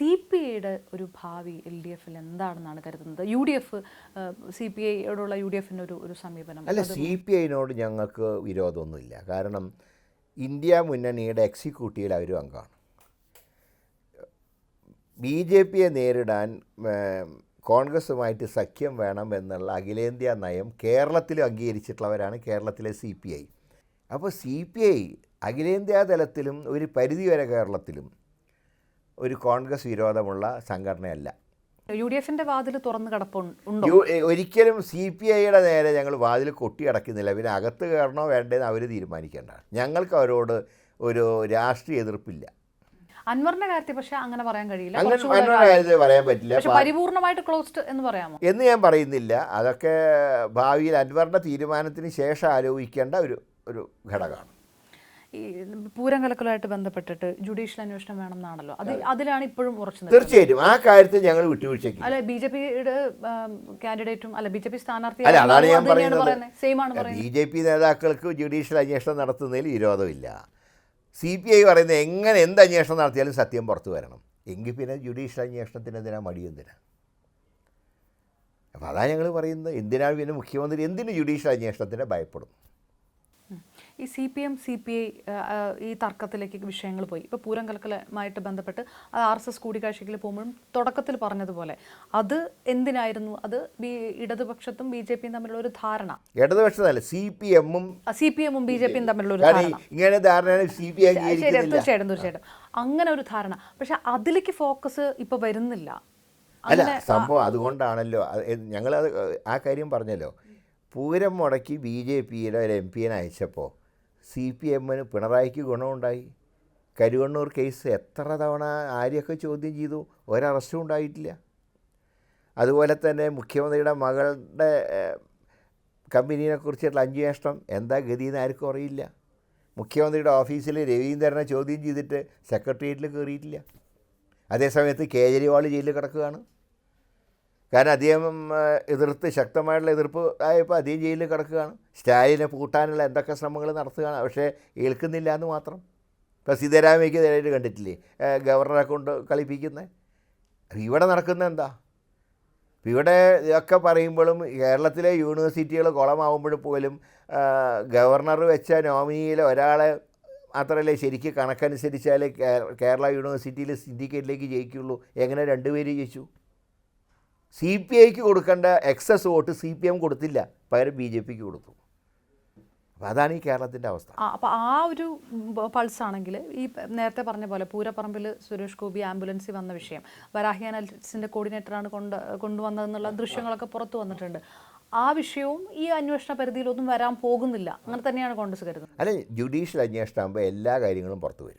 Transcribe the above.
CPIയുടെ ഒരു ഭാവി LDFിൽ എന്താണെന്നാണ് കരുതുന്നത്? UDF CPIയോടുള്ള UDFിൻ്റെ ഒരു സമീപനം? അല്ല, CPIനോട് ഞങ്ങൾക്ക് വിരോധമൊന്നുമില്ല. കാരണം ഇന്ത്യ മുന്നണിയുടെ എക്സിക്യൂട്ടീവിൽ അവരും അംഗമാണ്. BJPയെ നേരിടാൻ കോൺഗ്രസുമായിട്ട് സഖ്യം വേണം എന്നുള്ള അഖിലേന്ത്യാ നയം കേരളത്തിലും അംഗീകരിച്ചിട്ടുള്ളവരാണ് കേരളത്തിലെ CPI. അപ്പോൾ CPI അഖിലേന്ത്യാ തലത്തിലും ഒരു പരിധിവരെ കേരളത്തിലും ഒരു കോൺഗ്രസ് വിരോധമുള്ള സംഘടനയല്ല. UDFിൻ്റെ വാതിൽ തുറന്ന് കിടപ്പുണ്ടോ? ഒരിക്കലും CPIയുടെ നേരെ ഞങ്ങൾ വാതിൽ കൊട്ടിയടക്കുന്നില്ല. പിന്നെ അകത്ത് കയറണോ വേണ്ടതെന്ന് അവർ തീരുമാനിക്കേണ്ടതാണ്. ഞങ്ങൾക്ക് അവരോട് ഒരു രാഷ്ട്രീയ എതിർപ്പില്ല. അൻവറിന്റെ കാര്യത്തിൽ പക്ഷേ അങ്ങനെ പറയാൻ കഴിയില്ല. അൻവറിന്റെ കാര്യത്തിൽ പറയാൻ പറ്റില്ല. പരിപൂർണമായിട്ട് ക്ലോസ്ഡ് എന്ന് പറയാമോ എന്ന് ഞാൻ പറയുന്നില്ല. അതൊക്കെ ഭാവിയിൽ അൻവറിന്റെ തീരുമാനത്തിന് ശേഷം ആലോചിക്കേണ്ട ഒരു ഘടകമാണ്. ഈ പൂരം കലക്കലുമായിട്ട് ബന്ധപ്പെട്ടിട്ട് ജുഡീഷ്യൽ അന്വേഷണം വേണമെന്നാണല്ലോ, അതിലാണ് ഇപ്പോഴും ഉറച്ചു. തീർച്ചയായിട്ടും ആ കാര്യത്തിൽ ഞങ്ങൾ വിട്ടുവീഴ്ചയ്ക്ക് അല്ല, BJPയുടെ കാൻഡിഡേറ്റും അല്ല BJP സ്ഥാനാർത്ഥി അല്ല, അതാണ് ഞാൻ പറയുന്നത്. BJP നേതാക്കൾക്ക് ജുഡീഷ്യൽ അന്വേഷണം നടത്തുന്നതിൽ വിരോധമില്ല. CPI പറയുന്നത് എന്ത് അന്വേഷണം നടത്തിയാലും സത്യം പുറത്തു വരണം. എങ്കിൽ പിന്നെ ജുഡീഷ്യൽ അന്വേഷണത്തിന് എന്തിനാ മടിയെന്തിനാ? അപ്പോൾ അതാണ് ഞങ്ങൾ പറയുന്നത്. എന്തിനാണ് പിന്നെ മുഖ്യമന്ത്രി എന്തിന് ജുഡീഷ്യൽ അന്വേഷണത്തിന് ഭയപ്പെടുന്നു? ഈ CPM CPI ഈ തർക്കത്തിലേക്ക് വിഷയങ്ങൾ പോയി. ഇപ്പോൾ പൂരം കലക്കലുമായിട്ട് ബന്ധപ്പെട്ട് അത് RSS കൂടിക്കാഴ്ചയിൽ പോകുമ്പോഴും തുടക്കത്തിൽ പറഞ്ഞതുപോലെ അത് എന്തിനായിരുന്നു? അത് ഇടതുപക്ഷത്തും BJPയും തമ്മിലുള്ള ഒരു ധാരണ. ഇടതുപക്ഷത്തല്ല, CPMഉം BJPയും തമ്മിലുള്ള ഒരു ധാരണ. ഇങ്ങനെ ധാരണ തീർച്ചയായിട്ടും അങ്ങനെ ഒരു ധാരണ. പക്ഷെ അതിലേക്ക് ഫോക്കസ് ഇപ്പോൾ വരുന്നില്ല. അല്ല, സംഭവം അതുകൊണ്ടാണല്ലോ ഞങ്ങൾ ആ കാര്യം പറഞ്ഞല്ലോ. പൂരം മുടക്കി BJPയുടെ ഒരു MPനെ അയച്ചപ്പോൾ CPMന് പിണറായിക്ക് ഗുണമുണ്ടായി. കരുവണ്ണൂർ കേസ് എത്ര തവണ ആരെയൊക്കെ ചോദ്യം ചെയ്തു, ഒരറസ്റ്റും ഉണ്ടായിട്ടില്ല. അതുപോലെ തന്നെ മുഖ്യമന്ത്രിയുടെ മകളുടെ കമ്പനീനെക്കുറിച്ചുള്ള അന്വേഷണം എന്താ ഗതിയെന്ന് ആർക്കും അറിയില്ല. മുഖ്യമന്ത്രിയുടെ ഓഫീസിൽ രവീന്ദ്രനെ ചോദ്യം ചെയ്തിട്ട് സെക്രട്ടേറിയറ്റിൽ കയറിയിട്ടില്ല. അതേസമയത്ത് കേജ്രിവാൾ ജയിലിൽ കിടക്കുകയാണ്. കാരണം അദ്ദേഹം ശക്തമായിട്ടുള്ള എതിർപ്പ് ആയപ്പോൾ അദ്ദേഹം ജയിലിൽ കിടക്കുകയാണ്. സ്റ്റാലിനെ പൂട്ടാനുള്ള എന്തൊക്കെ ശ്രമങ്ങൾ നടത്തുകയാണ്, പക്ഷേ ഏൽക്കുന്നില്ല എന്ന് മാത്രം. ഇപ്പോൾ സിദ്ധരാമയ്ക്ക് നേരിട്ട് കണ്ടിട്ടില്ലേ ഗവർണറെ കൊണ്ട് കളിപ്പിക്കുന്നത്? ഇവിടെ നടക്കുന്നത് എന്താ? ഇവിടെ ഇതൊക്കെ പറയുമ്പോഴും കേരളത്തിലെ യൂണിവേഴ്സിറ്റികൾ കുളമാവുമ്പോഴും പോലും ഗവർണർ വെച്ച നോമിനിയിൽ ഒരാളെ മാത്രമല്ലേ ശരിക്കും കണക്കനുസരിച്ചാൽ കേരള യൂണിവേഴ്സിറ്റിയിൽ സിൻഡിക്കേറ്റിലേക്ക് ജയിക്കുള്ളൂ. എങ്ങനെ രണ്ടുപേര് ജയിച്ചു? CPIക്ക് കൊടുക്കേണ്ട എക്സസ് വോട്ട് CPM കൊടുത്തില്ല, പകരം BJPക്ക് കൊടുത്തു. അപ്പോൾ അതാണ് ഈ കേരളത്തിൻ്റെ അവസ്ഥ. അപ്പോൾ ആ ഒരു പൾസാണെങ്കിൽ ഈ നേരത്തെ പറഞ്ഞ പോലെ പൂരപ്പറമ്പിൽ സുരേഷ് ഗോപി ആംബുലൻസിൽ വന്ന വിഷയം വരാഹി അനലിറ്റിക്സിൻ്റെ കോർഡിനേറ്ററാണ് കൊണ്ടുവന്നതെന്നുള്ള ദൃശ്യങ്ങളൊക്കെ പുറത്തു വന്നിട്ടുണ്ട്. ആ വിഷയവും ഈ അന്വേഷണ പരിധിയിലൊന്നും വരാൻ പോകുന്നില്ല. അങ്ങനെ തന്നെയാണ് കോൺഗ്രസ് കരുതുന്നത്. അല്ല, ജുഡീഷ്യൽ അന്വേഷണം ആകുമ്പോൾ എല്ലാ കാര്യങ്ങളും പുറത്തു വരും.